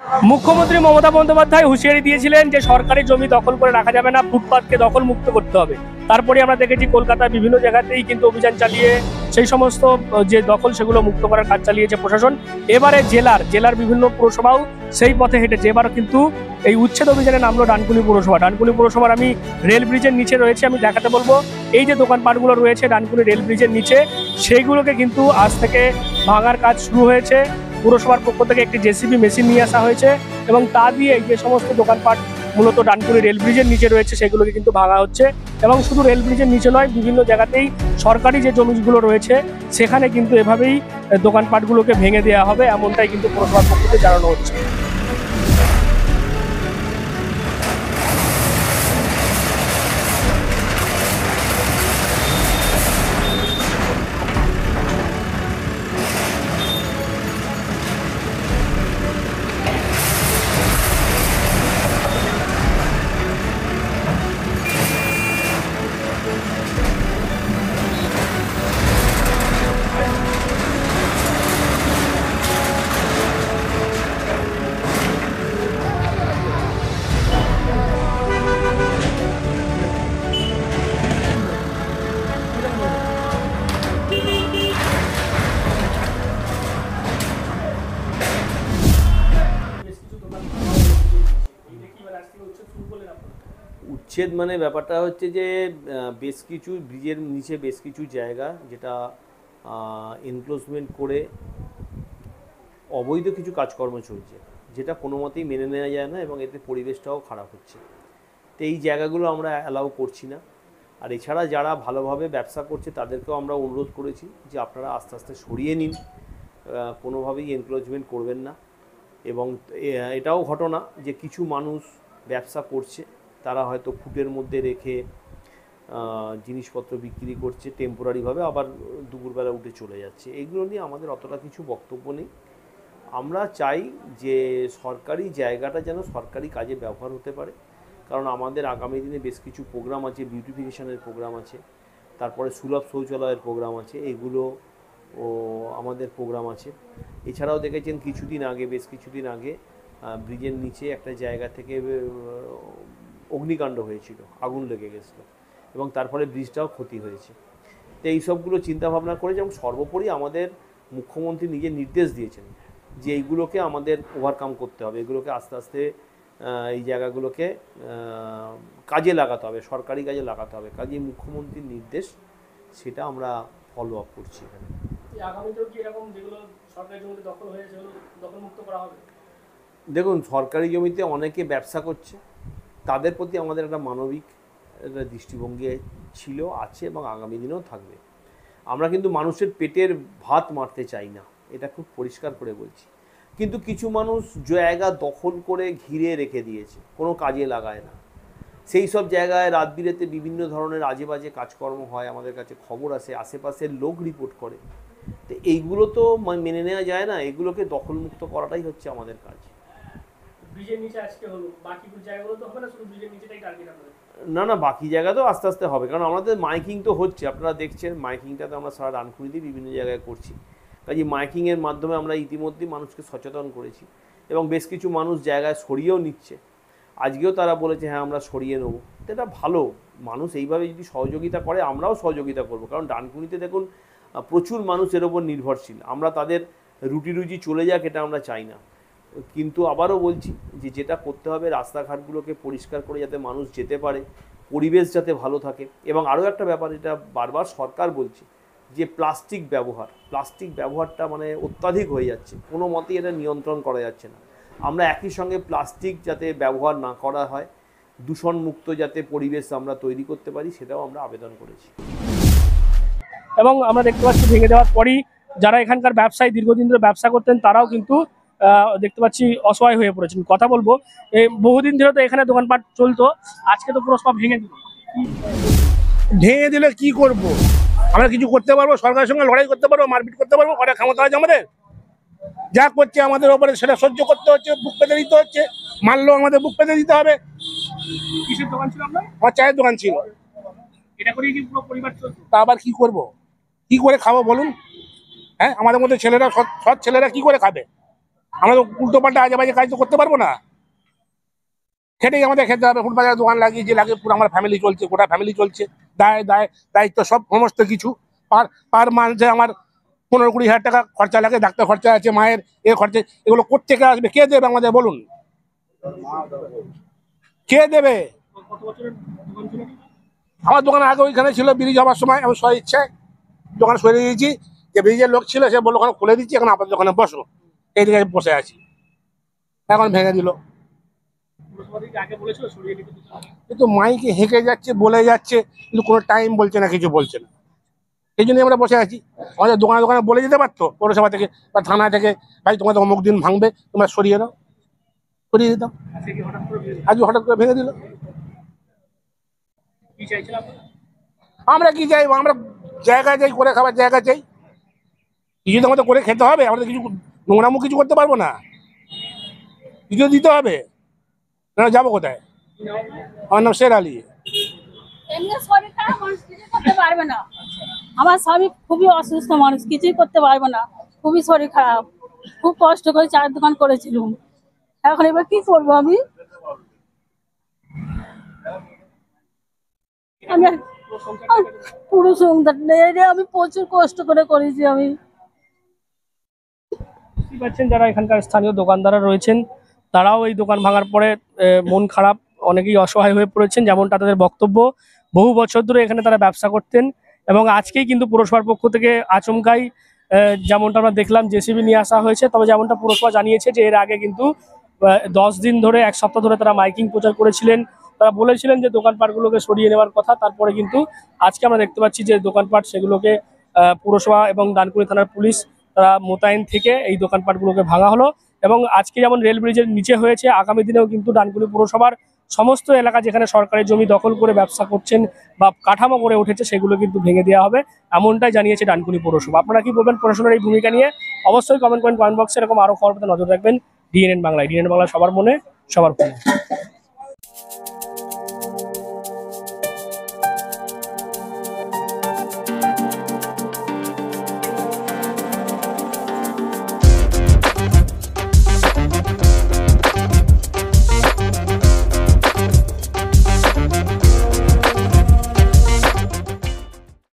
মুখ্যমন্ত্রী মমতা বন্দ্যোপাধ্যায় হুঁশিয়ারি দিয়েছিলেন যে সরকারি জমি দখল করে রাখা যাবে না, ফুটপাতকে দখল মুক্ত করতে হবে। তারপরে আমরা দেখেছি কলকাতার বিভিন্ন জায়গাতেই কিন্তু অভিযান চালিয়ে সেই সমস্ত যে দখল সেগুলো মুক্ত করার কাজ চালিয়েছে প্রশাসন। এবারে জেলার বিভিন্ন পুরসভাও সেই পথে হেঁটেছে। এবার কিন্তু এই উচ্ছেদ অভিযানে নামলো ডানকুনি পুরসভার আমি রেল ব্রিজের নিচে রয়েছে, আমি দেখাতে বলবো এই যে দোকানপাটগুলো রয়েছে ডানকুনি রেল ব্রিজের নিচে, সেইগুলোকে কিন্তু আজ থেকে ভাঙার কাজ শুরু হয়েছে। পুরসভার পক্ষ থেকে একটি জেসিবি মেশিন নিয়ে আসা হয়েছে এবং তা দিয়ে যে সমস্ত দোকানপাট মূলত ডানকুনি রেল ব্রিজের নিচে রয়েছে সেগুলোকে কিন্তু ভাঙা হচ্ছে। এবং শুধু রেল ব্রিজের নিচে নয়, বিভিন্ন জায়গাতেই সরকারি যে জমিগুলো রয়েছে সেখানে কিন্তু এভাবেই দোকানপাটগুলোকে ভেঙে দেওয়া হবে, এমনটাই কিন্তু পুরসভার পক্ষ থেকে জানানো হচ্ছে। উচ্ছেদ মানে ব্যাপারটা হচ্ছে যে বেশ কিছু ব্রিজের নিচে বেশ কিছু জায়গা যেটা এনক্লোজমেন্ট করে অবৈধ কিছু কাজকর্ম চলছে, যেটা কোনো মতেই মেনে নেওয়া যায় না এবং এতে পরিবেশটাও খারাপ হচ্ছে। তো এই জায়গাগুলো আমরা অ্যালাউ করছি না। আর এছাড়া যারা ভালোভাবে ব্যবসা করছে তাদেরকেও আমরা অনুরোধ করেছি যে আপনারা আস্তে আস্তে সরিয়ে নিন, কোনোভাবেই এনক্লোজমেন্ট করবেন না। এবং এটাও ঘটনা যে কিছু মানুষ ব্যবসা করছে, তারা হয়তো ফুটের মধ্যে রেখে জিনিসপত্র বিক্রি করছে টেম্পোরারিভাবে, আবার দুপুরবেলা উঠে চলে যাচ্ছে। এগুলো নিয়ে আমাদের অতটা কিছু বক্তব্য নেই। আমরা চাই যে সরকারি জায়গাটা যেন সরকারি কাজে ব্যবহার হতে পারে, কারণ আমাদের আগামী দিনে বেশ কিছু প্রোগ্রাম আছে, বিউটিফিকেশনের প্রোগ্রাম আছে, তারপরে সুলভ শৌচালয়ের প্রোগ্রাম আছে, এগুলো আমাদের প্রোগ্রাম আছে। এছাড়াও দেখেছেন বেশ কিছুদিন আগে ব্রিজের নিচে একটা জায়গা থেকে অগ্নিকাণ্ড হয়েছিল, আগুন লেগে গেছিলো এবং তারপরে ব্রিজটাও ক্ষতি হয়েছে। তো এই সবগুলো চিন্তাভাবনা করে, যেমন সর্বোপরি আমাদের মুখ্যমন্ত্রী নিজে নির্দেশ দিয়েছেন যে এইগুলোকে আমাদের ওভারকাম করতে হবে, এগুলোকে আস্তে আস্তে এই জায়গাগুলোকে কাজে লাগাতে হবে, সরকারি কাজে লাগাতে হবে। কাজে মুখ্যমন্ত্রীর নির্দেশ, সেটা আমরা ফলো আপ করছি এখানে। দেখুন, সরকারি জমিতে অনেকে ব্যবসা করছে, তাদের প্রতি আমাদের একটা মানবিক দৃষ্টিভঙ্গি ছিল, আছে এবং আগামী দিনেও থাকবে। আমরা কিন্তু মানুষের পেটের ভাত মারতে চাই না, এটা খুব পরিষ্কার করে বলছি। কিন্তু কিছু মানুষ জায়গা দখল করে ঘিরে রেখে দিয়েছে, কোনো কাজে লাগায় না। সেই সব জায়গায় রাত বিরেতে বিভিন্ন ধরনের আজে বাজে কাজকর্ম হয়, আমাদের কাছে খবর আসে, আশেপাশের লোক রিপোর্ট করে। তো এইগুলো তো মেনে নেওয়া যায় না, এগুলোকে দখলমুক্ত করাটাই হচ্ছে আমাদের কাজ। না, বাকি জায়গা তো আস্তে আস্তে হবে, কারণ আমাদের মাইকিং তো হচ্ছে, আপনারা দেখছেন মাইকিংটা তো আমরা সারা ডানকুনিতেই বিভিন্ন জায়গায় করছি। কাজে মাইকিংয়ের মাধ্যমে আমরা ইতিমধ্যেই মানুষকে সচেতন করেছি এবং বেশ কিছু মানুষ জায়গায় সরিয়েও নিচ্ছে। আজকেও তারা বলেছে হ্যাঁ আমরা সরিয়ে নেবো। তো এটা ভালো, মানুষ এইভাবে যদি সহযোগিতা করে আমরাও সহযোগিতা করব, কারণ ডানকুনিতে দেখুন প্রচুর মানুষ এর ওপর নির্ভরশীল। আমরা তাদের রুটি রুজি চলে যাক এটা আমরা চাই না, কিন্তু আবারও বলছি যে যেটা করতে হবে রাস্তাঘাটগুলোকে পরিষ্কার করে যাতে মানুষ যেতে পারে, পরিবেশ যাতে ভালো থাকে। এবং আরও একটা ব্যাপার, এটা বারবার সরকার বলছে যে প্লাস্টিক ব্যবহারটা মানে অত্যাধিক হয়ে যাচ্ছে, কোনো মতেই এটা নিয়ন্ত্রণ করা যাচ্ছে না। আমরা একই সঙ্গে প্লাস্টিক যাতে ব্যবহার না করা হয়, দূষণমুক্ত যাতে পরিবেশ আমরা তৈরি করতে পারি, সেটাও আমরা আবেদন করেছি। এবং আমরা দেখতে পাচ্ছি ভেঙে দেওয়ার পরই যারা এখানকার ব্যবসায়ী দীর্ঘদিন ধরে ব্যবসা করতেন তারাও কিন্তু দেখতে পাচ্ছি অসহায় হয়ে পড়েছেন। কথা বলবো, এই বহুদিন ধরে তো এখানে দোকানপাট চলতো, আজকে তো পুরো সব ভেঙে দিলে কি করব? আমরা কিছু করতে পারবো? সরকারের সঙ্গে লড়াই করতে পারবো, মারপিট করতে পারবো? কটা ক্ষমতা আছে আমাদের? যা করছে আমাদের ওপরে সেটা সহ্য করতে হচ্ছে, বুক পেতে দিতে হচ্ছে। মারলেও আমাদের বুক পেতে দিতে হবে। কিসের দোকান ছিল আপনার? আমার চায়ের দোকান ছিল। এটা করেই কি পুরো পরিবার চলতো? তা আবার কি করব? কি করে খাবো বলুন? হ্যাঁ, আমাদের মধ্যে ছেলেরা, সৎ ছেলেরা কি করে খাবে? আমরা তো উল্টো পাল্টা আজে বাজে কাজ তো করতে পারবো না, খেটেই আমাদের খেতে হবে। ফুটবাজারে দোকান লাগিয়েছি, লাগিয়ে পুরো আমার ফ্যামিলি চলছে, গোটা ফ্যামিলি চলছে। দায়িত্ব সব সমস্ত কিছু পার মাসে আমার 15-20 হাজার টাকা খরচা লাগে, ডাক্তার খরচা আছে, মায়ের খরচা, এগুলো কোত্থেকে আসবে, কে দেবে আমাদের বলুন, কে দেবে? আমার দোকান আগে ওইখানে ছিল, ব্রিজ হওয়ার সময় আমি স্ব ইচ্ছায় দোকান সরিয়ে দিয়েছি। যে ব্রিজের লোক ছিল সে বললো ওখানে খুলে দিচ্ছি, এখন আপনার দোকানে বসো, এই দিকে বসে আছি, এখন ভেঙে দিল। কিন্তু মাইকে হেঁকে যাচ্ছে, বলে যাচ্ছে, কিন্তু কোনো টাইম বলছে না, কিছু বলছে না। এই জন্যই আমরা বসে আছি। আমাদের দোকানে দোকানে বলে যেতে পারতো পৌরসভা থেকে বা থানা থেকে, ভাই তোমাদের অমুক দিন ভাঙবে, তোমরা সরিয়ে দাও, সরিয়ে দিতাম। আজ হঠাৎ করে ভেঙে দিল। আমরা কি চাইবো? আমরা জায়গা চাই, করে খাবার জায়গা চাই, কিছু তো আমাদের করে খেতে হবে। আমরা কিছু নোংরামো কিছু করতে পারবো না, কিছু দিতে হবে না। যাবো কোথায়? আমার নাম শের আলী। এমনি শরীর খারাপ, মানুষ কিছুই করতে পারবে না। আমার স্বামী খুবই অসুস্থ মানুষ, কিছুই করতে পারবে না, খুবই শরীর খারাপ, খুব কষ্ট করে চায়ের দোকান করেছিলাম। এখন এবার কি করবো আমি? আমি পুরো সংসার নেই, আমি প্রচুর কষ্ট করে করেছি আমি। বুঝতে পারছেন, যারা এখানকার স্থানীয় দোকানদাররা রয়েছেন তারাও এই দোকান ভাঙার পরে মন খারাপ, অনেকেই অসহায় হয়ে পড়েছেন। যেমনটা তাদের বক্তব্য, বহু বছর ধরে এখানে তারা ব্যবসা করতেন এবং আজকেই কিন্তু পুরসভার পক্ষ থেকে আচমকাই যেমনটা আমরা দেখলাম জেসিবি নিয়ে আসা হয়েছে। তবে যেমনটা পুরসভা জানিয়েছে যে এর আগে কিন্তু 10 দিন ধরে, 1 সপ্তাহ ধরে তারা মাইকিং প্রচার করেছিলেন। তারা বলেছিলেন যে দোকানপাটগুলোকে সরিয়ে নেওয়ার কথা। তারপরে কিন্তু আজকে আমরা দেখতে পাচ্ছি যে দোকানপাট সেগুলোকে পুরসভা এবং ডানকুনি থানার পুলিশ তারা মোতায়েন থেকে এই দোকানপাটগুলোকে ভাঙা হলো। এবং আজকে যেমন রেল ব্রিজের নিচে হয়েছে, আগামী দিনেও কিন্তু ডানকুনি পুরসভার সমস্ত এলাকা যেখানে সরকারি জমি দখল করে ব্যবসা করছেন বা কাঠামো গড়ে উঠেছে সেগুলো কিন্তু ভেঙে দেওয়া হবে, এমনটাই জানিয়েছে ডানকুনি পৌরসভা। আপনারা কি বলবেন প্রশাসনের এই ভূমিকা নিয়ে? অবশ্যই কমেন্ট বক্সে এরকম আরো খবর পেতে নজর রাখবেন ডিএনএন বাংলায়। ডিএনএন বাংলা সবার মনে, সবার ফোনে।